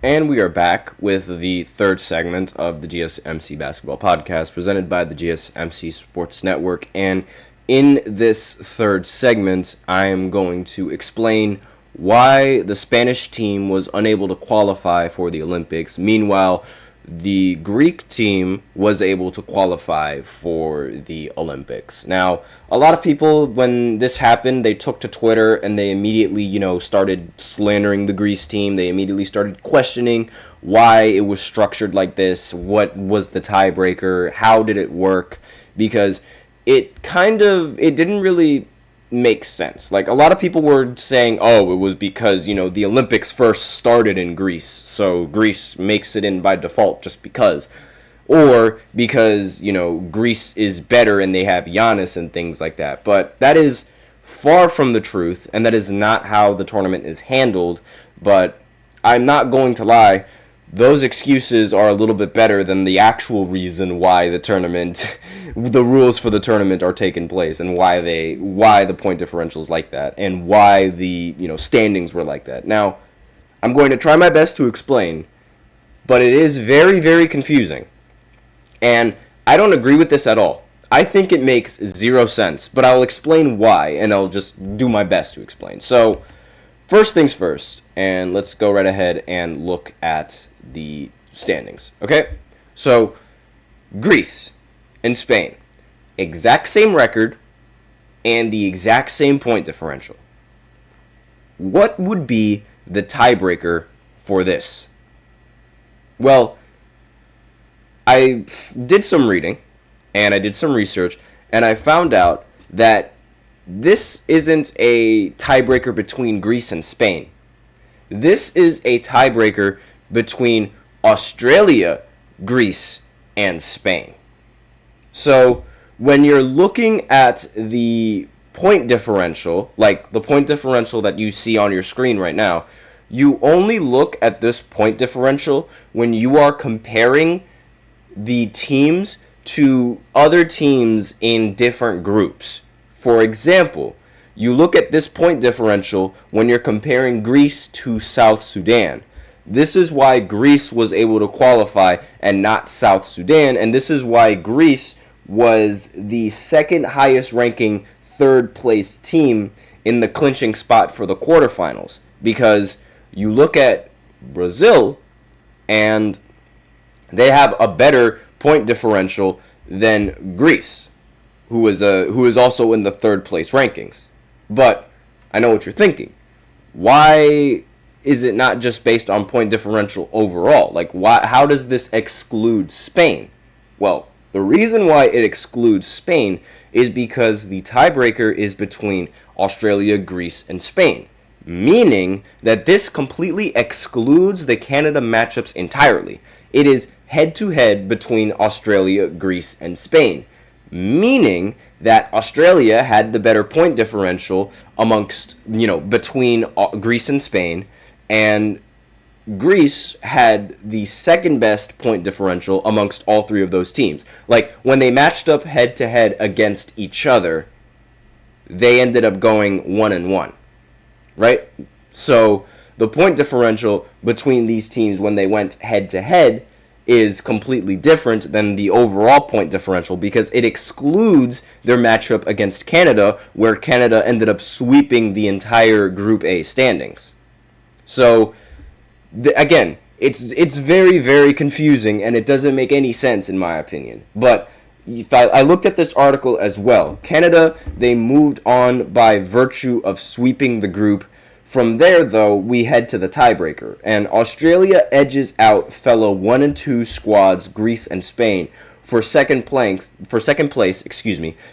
And we are back with the third segment of the GSMC Basketball Podcast presented by the GSMC Sports Network. And in this third segment, I am going to explain why the Spanish team was unable to qualify for the Olympics. Meanwhile, the Greek team was able to qualify for the Olympics. Now, a lot of people, when this happened, they took to Twitter and they immediately, started slandering the Greece team. They immediately started questioning why it was structured like this. What was the tiebreaker? How did it work? Because it didn't really make sense. Like, a lot of people were saying, oh, it was because, the Olympics first started in Greece, so Greece makes it in by default just because. Or because, Greece is better and they have Giannis and things like that. But that is far from the truth, and that is not how the tournament is handled. But I'm not going to lie, those excuses are a little bit better than the actual reason why the rules for the tournament are taking place, and why the point differential is like that, and why the standings were like that. Now, I'm going to try my best to explain, but it is very, very confusing, and I don't agree with this at all. I think it makes zero sense, but I'll explain why, and I'll just do my best to explain. So, first things first, and let's go right ahead and look at the standings, okay? So, Greece and Spain, exact same record and the exact same point differential. What would be the tiebreaker for this? Well, I did some reading and I did some research, and I found out that this isn't a tiebreaker between Greece and Spain. This is a tiebreaker between Australia, Greece, and Spain. So when you're looking at the point differential, like the point differential that you see on your screen right now, you only look at this point differential when you are comparing the teams to other teams in different groups. For example, you look at this point differential when you're comparing Greece to South Sudan. This is why Greece was able to qualify and not South Sudan, and this is why Greece was the second highest ranking third place team in the clinching spot for the quarterfinals. Because you look at Brazil, and they have a better point differential than Greece, who is also in the third place rankings. But I know what you're thinking. Why is it not just based on point differential overall? Like, how does this exclude Spain? Well, the reason why it excludes Spain is because the tiebreaker is between Australia, Greece, and Spain, meaning that this completely excludes the Canada matchups entirely. It is head-to-head between Australia, Greece, and Spain, meaning that Australia had the better point differential between Greece and Spain, and Greece had the second best point differential amongst all three of those teams. Like, when they matched up head-to-head against each other, they ended up going 1-1, right? So the point differential between these teams when they went head-to-head is completely different than the overall point differential, because it excludes their matchup against Canada, where Canada ended up sweeping the entire Group A standings. So, again, it's very, very confusing, and it doesn't make any sense in my opinion. But I looked at this article as well. Canada, they moved on by virtue of sweeping the group. From there, though, we head to the tiebreaker, and Australia edges out fellow 1 and 2 squads, Greece and Spain, for second place,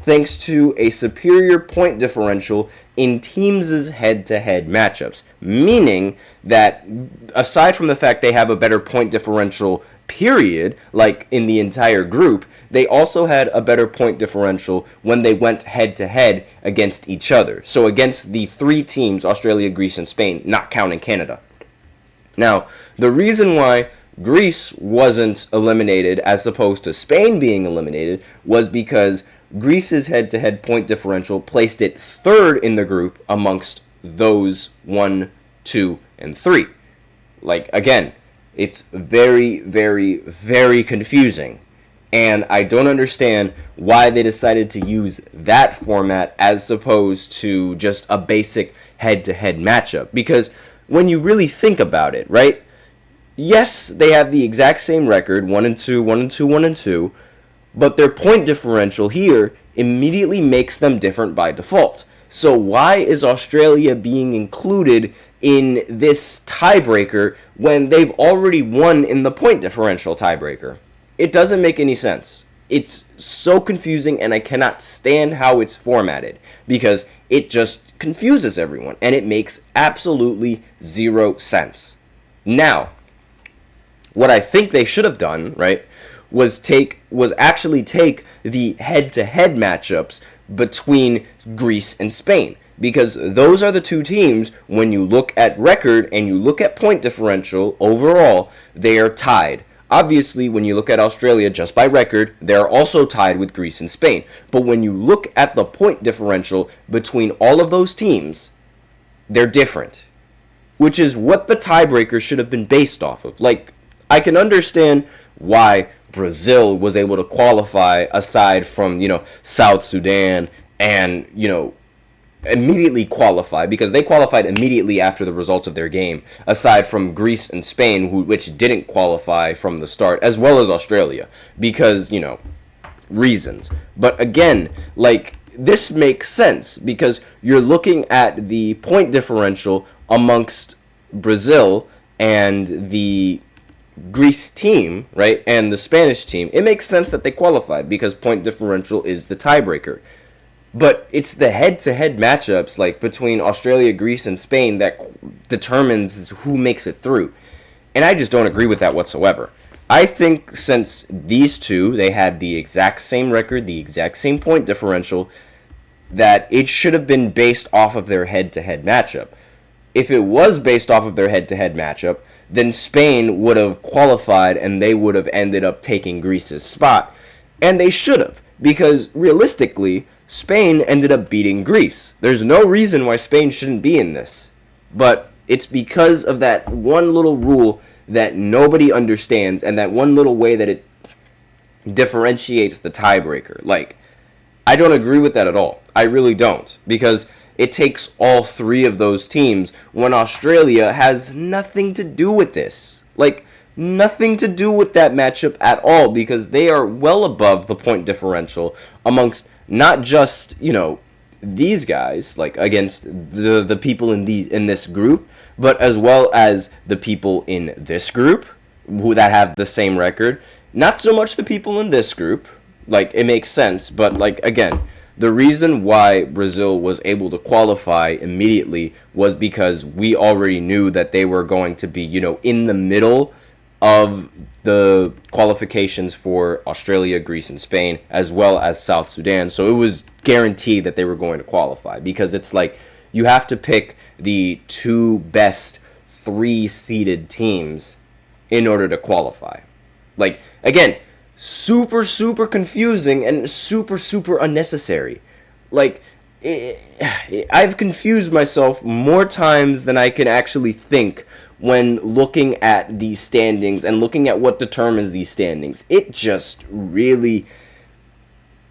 thanks to a superior point differential in teams' head-to-head matchups. Meaning that, aside from the fact they have a better point differential, period, like in the entire group, they also had a better point differential when they went head-to-head against each other. So against the three teams, Australia, Greece, and Spain, not counting Canada. Now, the reason why Greece wasn't eliminated as opposed to Spain being eliminated was because Greece's head-to-head point differential placed it third in the group amongst those 1, 2, and 3. Like, again, It's very, very, very confusing. And I don't understand why they decided to use that format as opposed to just a basic head-to-head matchup. Because when you really think about it, right? Yes, they have the exact same record, 1-2, 1-2, 1-2, but their point differential here immediately makes them different by default. So why is Australia being included in this tiebreaker when they've already won in the point differential tiebreaker? It doesn't make any sense. It's so confusing, and I cannot stand how it's formatted because it just confuses everyone, and it makes absolutely zero sense. Now, what I think they should have done, right, was actually take the head-to-head matchups between Greece and Spain, because those are the two teams, when you look at record and you look at point differential overall, they are tied. Obviously, when you look at Australia just by record, they're also tied with Greece and Spain. But when you look at the point differential between all of those teams, they're different, which is what the tiebreaker should have been based off of. Like, I can understand why Brazil was able to qualify aside from, South Sudan and, immediately qualify, because they qualified immediately after the results of their game, aside from Greece and Spain, which didn't qualify from the start, as well as Australia, because, reasons. But again, this makes sense, because you're looking at the point differential amongst Brazil and the Greece team, right, and the Spanish team. It makes sense that they qualified, because point differential is the tiebreaker. But it's the head-to-head matchups, between Australia, Greece, and Spain that determines who makes it through. And I just don't agree with that whatsoever. I think since these two, they had the exact same record, the exact same point differential, that it should have been based off of their head-to-head matchup. If it was based off of their head-to-head matchup, then Spain would have qualified and they would have ended up taking Greece's spot. And they should have, because realistically, Spain ended up beating Greece. There's no reason why Spain shouldn't be in this. But it's because of that one little rule that nobody understands, and that one little way that it differentiates the tiebreaker. I don't agree with that at all. I really don't. Because it takes all three of those teams when Australia has nothing to do with this. Nothing to do with that matchup at all, because they are well above the point differential amongst not just, these guys, against the people in this group, but as well as the people in this group that have the same record. Not so much the people in this group. It makes sense, but again, the reason why Brazil was able to qualify immediately was because we already knew that they were going to be, in the middle of the qualifications for Australia, Greece, and Spain, as well as South Sudan. So it was guaranteed that they were going to qualify, because it's you have to pick the two best 3-seeded teams in order to qualify. Again, super, super confusing and super, super unnecessary. I've confused myself more times than I can actually think when looking at these standings and looking at what determines these standings. It just really...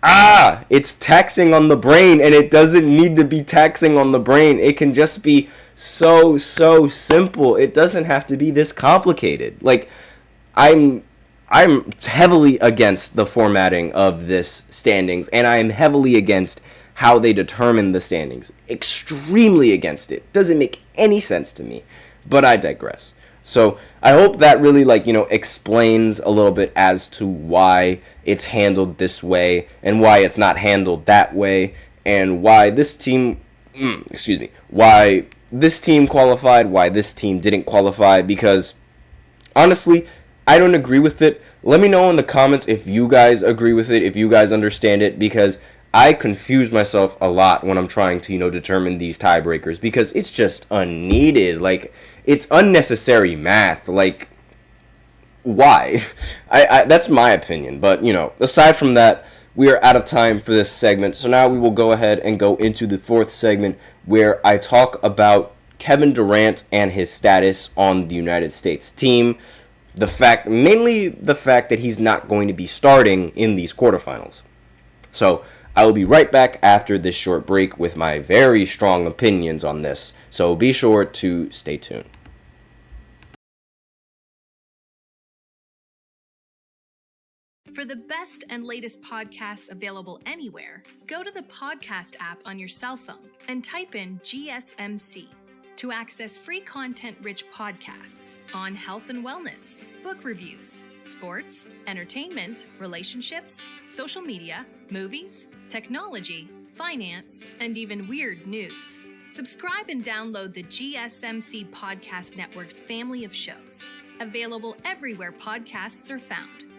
it's taxing on the brain, and it doesn't need to be taxing on the brain. It can just be so simple. It doesn't have to be this complicated. I'm heavily against the formatting of this standings, and I'm heavily against how they determine the standings. Extremely against it. Doesn't make any sense to me. But I digress. So I hope that really explains a little bit as to why it's handled this way and why it's not handled that way, and why this team why this team qualified, why this team didn't qualify, because honestly, I don't agree with it. Let me know in the comments if you guys agree with it, if you guys understand it, because I confuse myself a lot when I'm trying to, determine these tiebreakers, because it's just unneeded. It's unnecessary math. Why? I that's my opinion. But, aside from that, we are out of time for this segment. So now we will go ahead and go into the fourth segment, where I talk about Kevin Durant and his status on the United States team. mainly the fact that he's not going to be starting in these quarterfinals. So I will be right back after this short break with my very strong opinions on this. So be sure to stay tuned. For the best and latest podcasts available anywhere, go to the podcast app on your cell phone and type in GSMC to access free content-rich podcasts on health and wellness, book reviews, sports, entertainment, relationships, social media, movies, technology, finance, and even weird news. Subscribe and download the GSMC Podcast Network's family of shows, available everywhere podcasts are found.